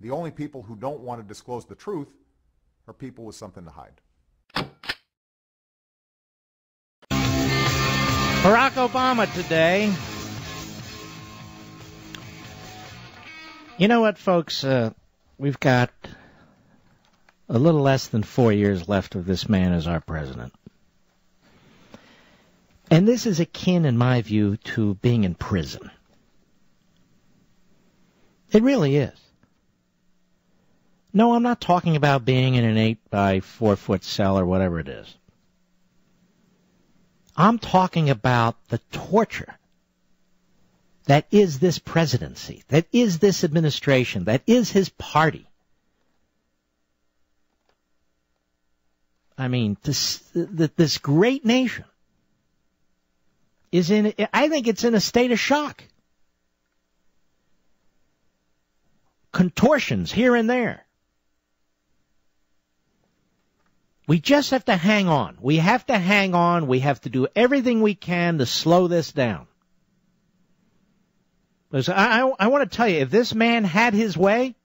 The only people who don't want to disclose the truth are people with something to hide. Barack Obama today. You know what, folks? We've got a little less than 4 years left of this man as our president. And this is akin, in my view, to being in prison. It really is. No, I'm not talking about being in an 8-by-4-foot cell or whatever it is. I'm talking about the torture that is this presidency, that is this administration, that is his party. I mean, this great nation is I think it's in a state of shock. Contortions here and there. We just have to hang on. We have to hang on. We have to do everything we can to slow this down. Because I want to tell you, if this man had his way,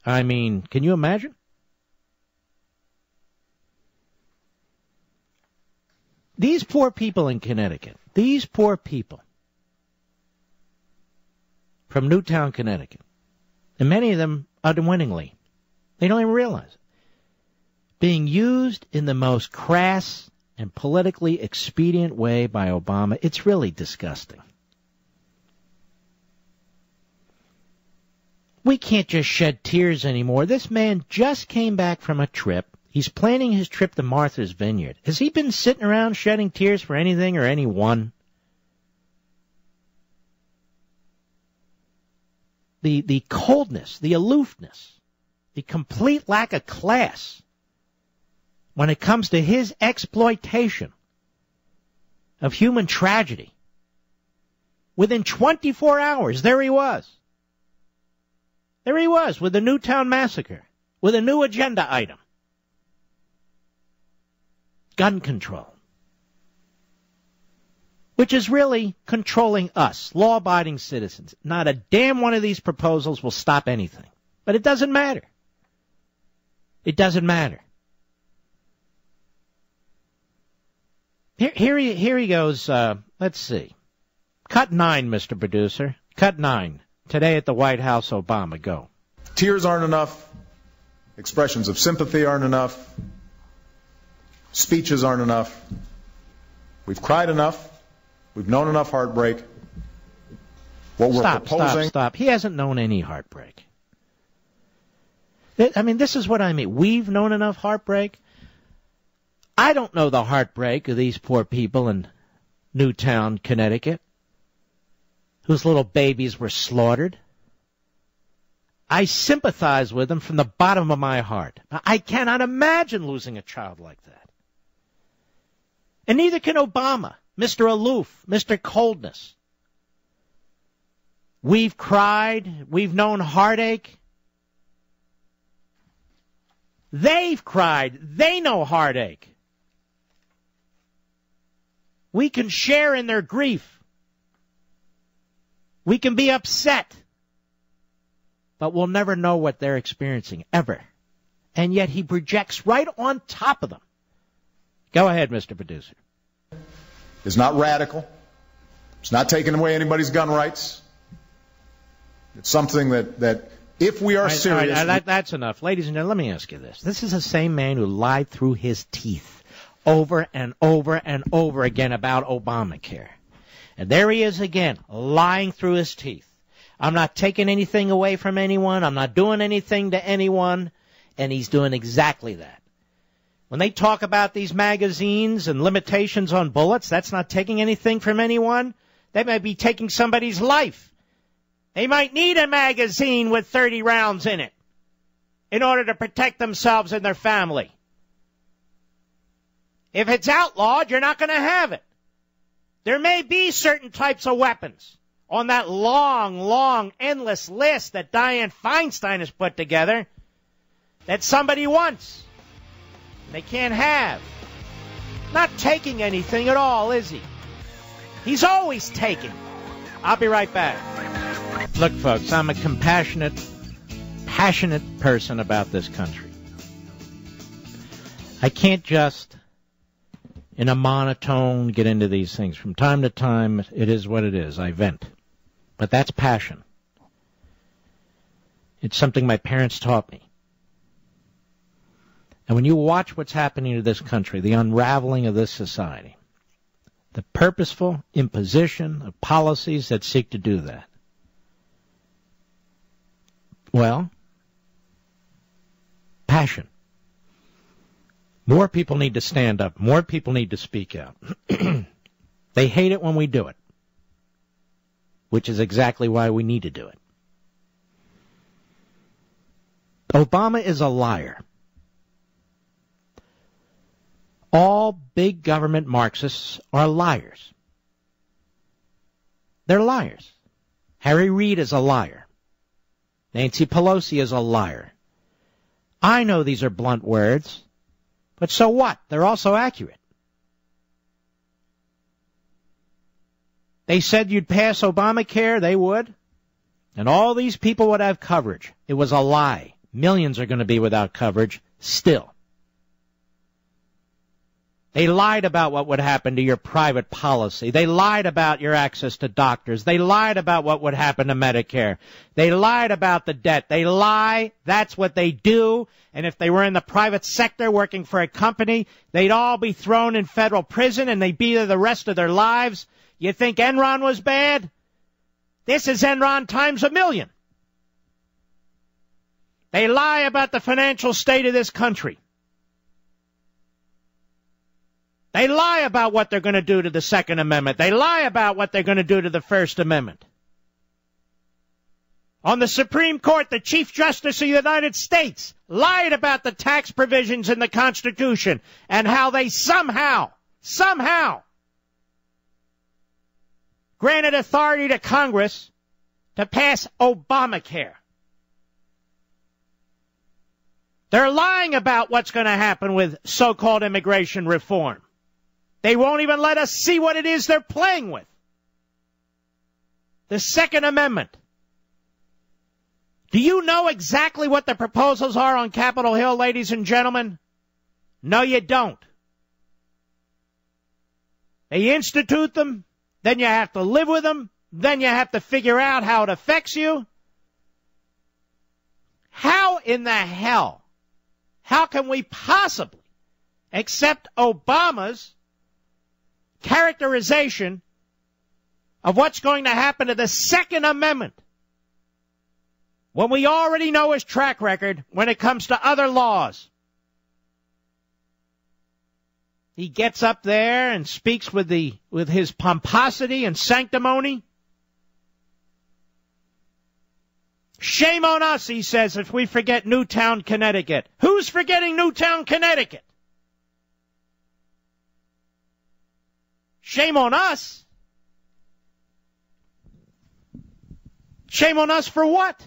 I mean, can you imagine? These poor people in Connecticut, these poor people from Newtown, Connecticut, and many of them unwittingly, they don't even realize it, being used in the most crass and politically expedient way by Obama. It's really disgusting. We can't just shed tears anymore. This man just came back from a trip. He's planning his trip to Martha's Vineyard. Has he been sitting around shedding tears for anything or anyone? The coldness, the aloofness, the complete lack of class when it comes to his exploitation of human tragedy. Within 24 hours, there he was. There he was with the Newtown massacre, with a new agenda item. Gun control. Which is really controlling us, law-abiding citizens. Not a damn one of these proposals will stop anything. But it doesn't matter. It doesn't matter. Here he goes. Let's see. Cut 9, Mr. Producer. Cut 9. Today at the White House, Obama. Go. Tears aren't enough. Expressions of sympathy aren't enough. Speeches aren't enough. We've cried enough. We've known enough heartbreak. What we're proposing... Stop. He hasn't known any heartbreak. I mean, this is what I mean. We've known enough heartbreak. I don't know the heartbreak of these poor people in Newtown, Connecticut, whose little babies were slaughtered. I sympathize with them from the bottom of my heart. I cannot imagine losing a child like that. And neither can Obama, Mr. Aloof, Mr. Coldness. We've cried. We've known heartache. They've cried. They know heartache. We can share in their grief. We can be upset. But we'll never know what they're experiencing, ever. And yet he projects right on top of them. Go ahead, Mr. Producer. It's not radical. It's not taking away anybody's gun rights. It's something that if we are serious... All right, that's enough. Ladies and gentlemen, let me ask you this. This is the same man who lied through his teeth over and over and over again about Obamacare. And there he is again, lying through his teeth. I'm not taking anything away from anyone. I'm not doing anything to anyone. And he's doing exactly that. When they talk about these magazines and limitations on bullets, that's not taking anything from anyone. They might be taking somebody's life. They might need a magazine with 30 rounds in it in order to protect themselves and their family. If it's outlawed, you're not going to have it. There may be certain types of weapons on that long, endless list that Dianne Feinstein has put together that somebody wants. They can't have. Not taking anything at all, is he? He's always taking. I'll be right back. Look, folks, I'm a compassionate, passionate person about this country. I can't just, in a monotone, get into these things. From time to time, it is what it is. I vent. But that's passion. It's something my parents taught me. And when you watch what's happening to this country, the unraveling of this society, the purposeful imposition of policies that seek to do that, well, passion. More people need to stand up. More people need to speak out. They hate it when we do it, which is exactly why we need to do it. Obama is a liar. All big government Marxists are liars. They're liars. Harry Reid is a liar. Nancy Pelosi is a liar. I know these are blunt words, but so what? They're also accurate. They said you'd pass Obamacare, they would, and all these people would have coverage. It was a lie. Millions are going to be without coverage still. They lied about what would happen to your private policy. They lied about your access to doctors. They lied about what would happen to Medicare. They lied about the debt. They lie. That's what they do. And if they were in the private sector working for a company, they'd all be thrown in federal prison and they'd be there the rest of their lives. You think Enron was bad? This is Enron times a million. They lie about the financial state of this country. They lie about what they're going to do to the Second Amendment. They lie about what they're going to do to the First Amendment. On the Supreme Court, the Chief Justice of the United States lied about the tax provisions in the Constitution and how they somehow granted authority to Congress to pass Obamacare. They're lying about what's going to happen with so-called immigration reform. They won't even let us see what it is they're playing with. The Second Amendment. Do you know exactly what the proposals are on Capitol Hill, ladies and gentlemen? No, you don't. They institute them, then you have to live with them, then you have to figure out how it affects you. How in the hell? How can we possibly accept Obama's characterization of what's going to happen to the Second Amendment when we already know his track record when it comes to other laws? He gets up there and speaks with his pomposity and sanctimony. Shame on us, he says, if we forget Newtown, Connecticut. Who's forgetting Newtown, Connecticut? Shame on us. Shame on us for what?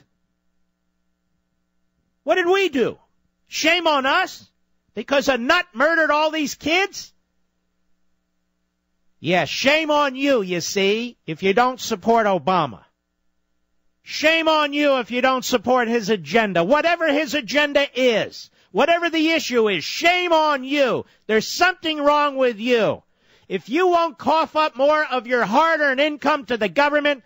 What did we do? Shame on us because a nut murdered all these kids? Yeah, shame on you, you see, if you don't support Obama. Shame on you if you don't support his agenda. Whatever his agenda is, whatever the issue is, shame on you. There's something wrong with you. If you won't cough up more of your hard-earned income to the government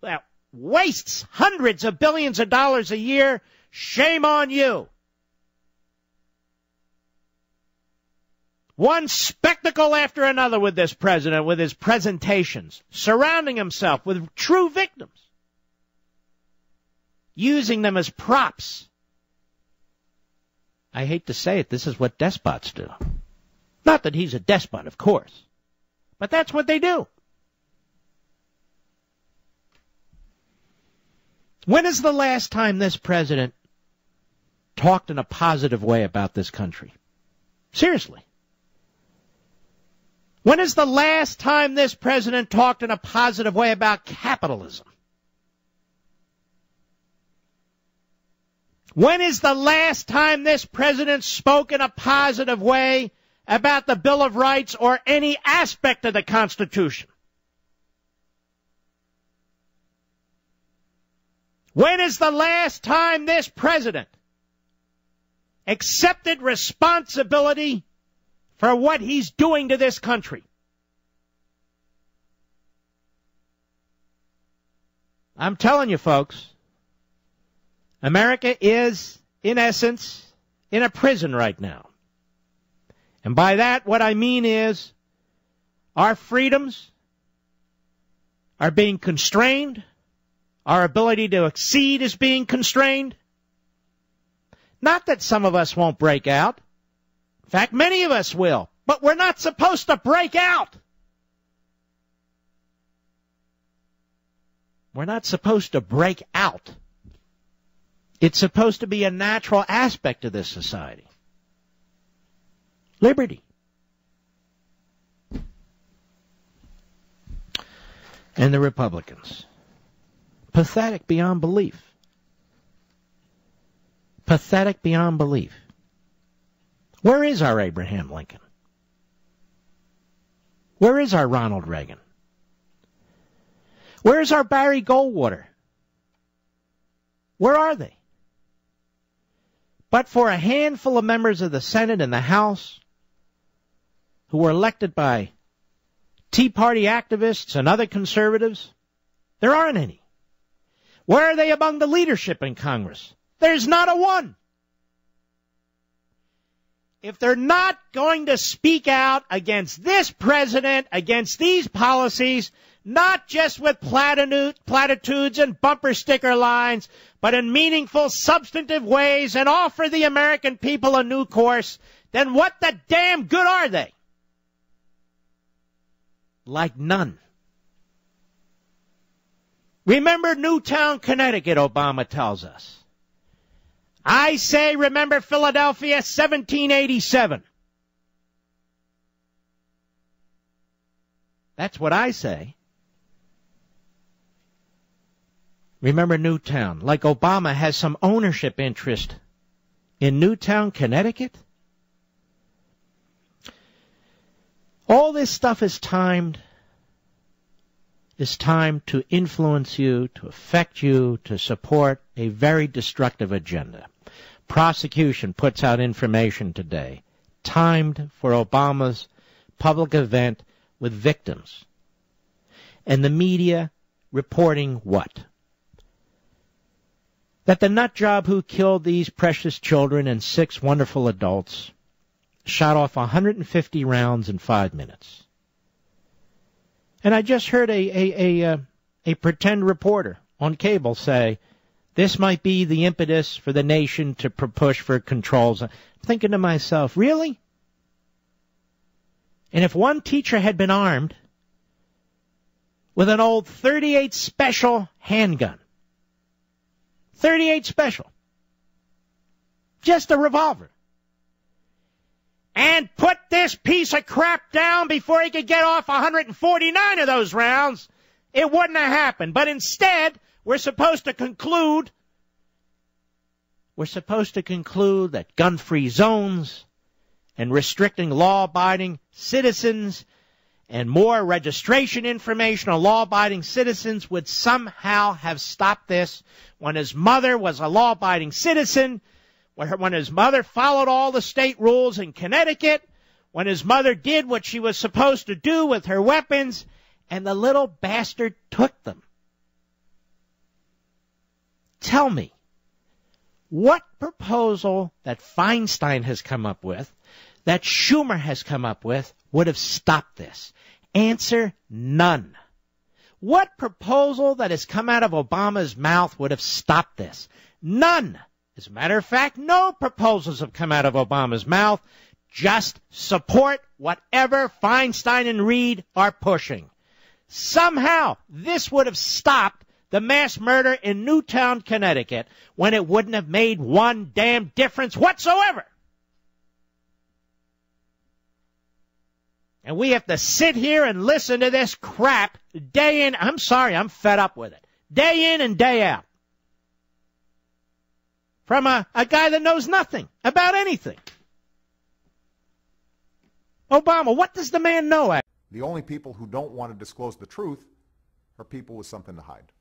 that wastes hundreds of billions of dollars a year, shame on you. One spectacle after another with this president, with his presentations, surrounding himself with true victims, using them as props. I hate to say it, this is what despots do. Not that he's a despot, of course, but that's what they do. When is the last time this president talked in a positive way about this country? Seriously. When is the last time this president talked in a positive way about capitalism? When is the last time this president spoke in a positive way about the Bill of Rights or any aspect of the Constitution? When is the last time this president accepted responsibility for what he's doing to this country? I'm telling you, folks, America is, in essence, in a prison right now. And by that, what I mean is our freedoms are being constrained. Our ability to exceed is being constrained. Not that some of us won't break out. In fact, many of us will. But we're not supposed to break out. We're not supposed to break out. It's supposed to be a natural aspect of this society. Liberty. And the Republicans. Pathetic beyond belief. Pathetic beyond belief. Where is our Abraham Lincoln? Where is our Ronald Reagan? Where is our Barry Goldwater? Where are they? But for a handful of members of the Senate and the House who were elected by Tea Party activists and other conservatives, there aren't any. Where are they among the leadership in Congress? There's not a one. If they're not going to speak out against this president, against these policies, not just with platitudes and bumper sticker lines, but in meaningful, substantive ways and offer the American people a new course, then what the damn good are they? Like none. Remember Newtown, Connecticut, Obama tells us. I say remember Philadelphia, 1787. That's what I say. Remember Newtown, like Obama has some ownership interest in Newtown, Connecticut. All this stuff is timed to influence you, to affect you, to support a very destructive agenda. Prosecution puts out information today, timed for Obama's public event with victims. And the media reporting what? That the nutjob who killed these precious children and 6 wonderful adults shot off 150 rounds in 5 minutes. And I just heard a pretend reporter on cable say, this might be the impetus for the nation to push for controls. I'm thinking to myself, really? And if one teacher had been armed with an old .38 Special handgun, .38 Special, just a revolver, and put this piece of crap down before he could get off 149 of those rounds, it wouldn't have happened. But instead, we're supposed to conclude that gun-free zones and restricting law-abiding citizens and more registration information on law-abiding citizens would somehow have stopped this when his mother was a law-abiding citizen, when his mother followed all the state rules in Connecticut, when his mother did what she was supposed to do with her weapons, and the little bastard took them. Tell me, what proposal that Feinstein has come up with, that Schumer has come up with, would have stopped this? Answer, none. What proposal that has come out of Obama's mouth would have stopped this? None. As a matter of fact, no proposals have come out of Obama's mouth. Just support whatever Feinstein and Reed are pushing. Somehow, this would have stopped the mass murder in Newtown, Connecticut, when it wouldn't have made one damn difference whatsoever. And we have to sit here and listen to this crap day in. I'm sorry, I'm fed up with it. Day in and day out. From a guy that knows nothing about anything. Obama, what does the man know? The only people who don't want to disclose the truth are people with something to hide.